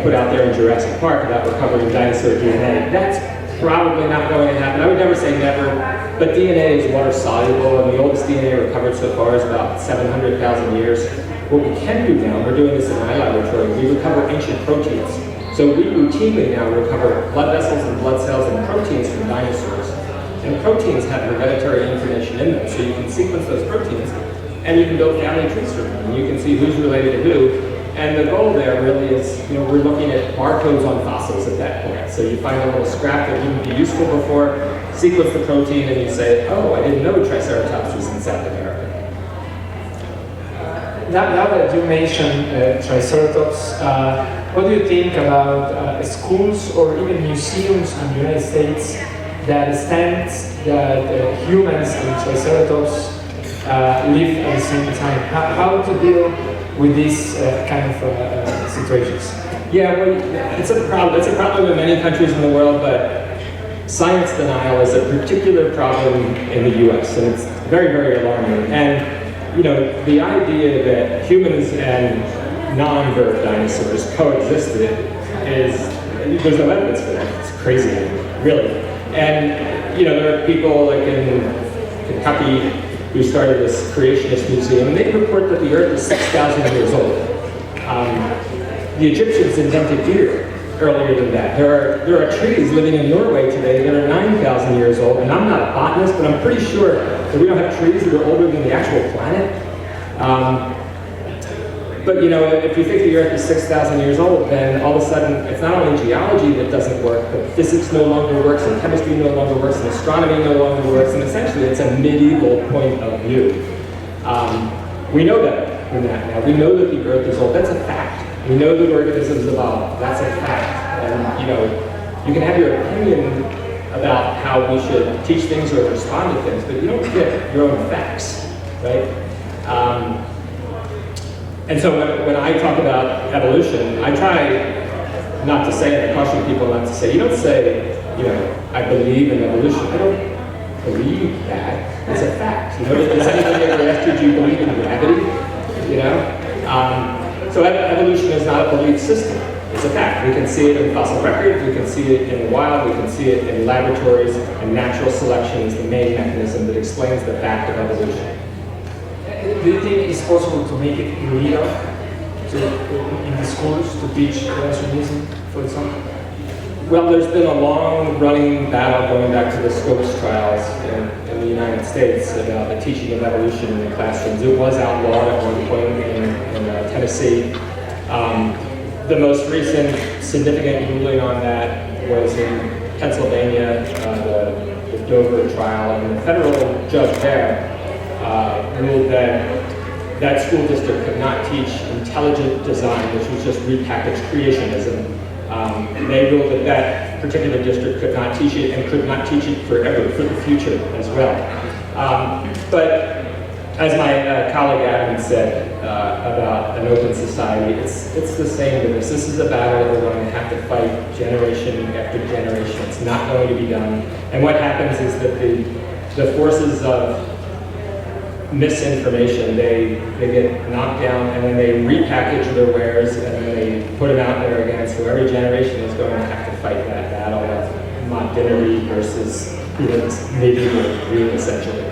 put out there in Jurassic Park about recovering dinosaur DNA. That's probably not going to happen. I would never say never, but DNA is water soluble, and the oldest DNA recovered so far is about 700,000 years. What we can do now, we're doing this in my laboratory, we recover ancient proteins. So we routinely now recover blood vessels and blood cells and proteins from dinosaurs. And proteins have hereditary information in them, so you can sequence those proteins and you can build family trees from them. And you can see who's related to who. And the goal there really is, we're looking at barcodes on fossils at that point. So you find a little scrap that wouldn't be useful before, sequence the protein, and you say, oh, I didn't know Triceratops was in South America. Now that you mentioned Triceratops, what do you think about schools or even museums in the United States that stands that humans and Triceratops live at the same time? How to deal with these kind of situations? Yeah, well, it's a problem in many countries in the world, but science denial is a particular problem in the U.S., and it's very, very alarming. And the idea that humans and non-bird dinosaurs coexisted there's no evidence for that. It's crazy, really. And, there are people like in Kentucky who started this creationist museum, and they report that the Earth is 6,000 years old. The Egyptians invented deer earlier than that. There are trees living in Norway today that are 9,000 years old, and I'm not a botanist, but I'm pretty sure that we don't have trees that are older than the actual planet. But if you think the Earth is 6,000 years old, then all of a sudden it's not only geology that doesn't work, but physics no longer works, and chemistry no longer works, and astronomy no longer works, and essentially it's a medieval point of view. We know better than that now. We know that the Earth is old. That's a fact. We know that organisms evolve. That's a fact. And you can have your opinion about how we should teach things or respond to things, but you don't get your own facts, right? And so when I talk about evolution, I try not to say, and I caution people not to say, you don't say, I believe in evolution. I don't believe that. It's a fact. Does anybody ever ask you, do you believe in gravity? So evolution is not a belief system. It's a fact. We can see it in fossil records, we can see it in the wild, we can see it in laboratories, and natural selection is the main mechanism that explains the fact of evolution. Do you think it's possible to make it illegal in the schools to teach creationism, for example? Well, there's been a long-running battle going back to the Scopes trials in the United States about the teaching of evolution in the classrooms. It was outlawed at one point in Tennessee. The most recent significant ruling on that was in Pennsylvania, the Dover trial, and the federal judge there ruled that school district could not teach intelligent design, which was just repackaged creationism. They ruled that particular district could not teach it and could not teach it forever, for the future as well. But as my colleague Adam said about an open society, it's the same with this. This is a battle we're going to have to fight generation after generation. It's not going to be done. And what happens is that the forces of misinformation, they get knocked down and then they repackage their wares and then they put them out there again. So every generation is going to have to fight that battle of modernity versus medieval view, essentially.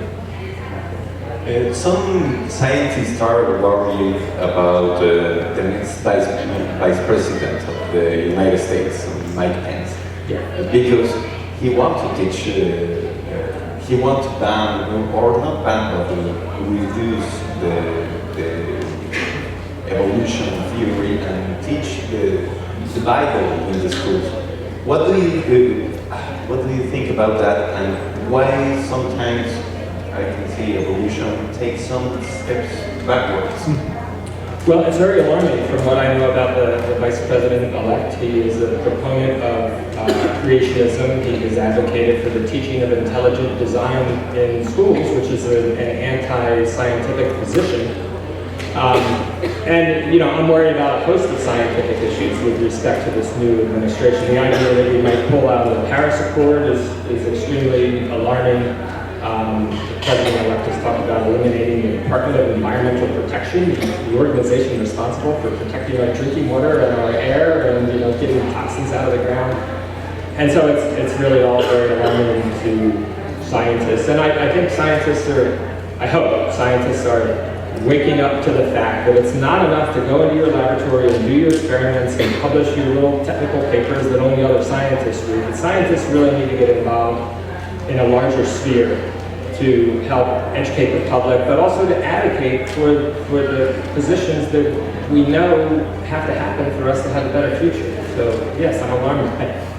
Some scientists are worried about the next vice president of the United States, Mike Pence, because he wants to teach, he wants to ban, or not ban, but reduce the evolution theory and teach the Bible in the schools. What do you think about that, and why sometimes I can see evolution take some steps backwards? Well, it's very alarming from what I know about the vice president-elect. He is a proponent of creationism. He has advocated for the teaching of intelligent design in schools, which is an anti-scientific position. And I'm worried about a host of scientific issues with respect to this new administration. The idea that we might pull out of the Paris Accord is extremely alarming. President-elect has talked about eliminating the Department of Environmental Protection, the organization responsible for protecting our drinking water and our air and getting toxins out of the ground. And so it's really all very alarming to scientists. And I think I hope scientists are waking up to the fact that it's not enough to go into your laboratory and do your experiments and publish your little technical papers that only other scientists read. But scientists really need to get involved in a larger sphere to help educate the public, but also to advocate for the positions that we know have to happen for us to have a better future. So yes, I'm alarmed by it.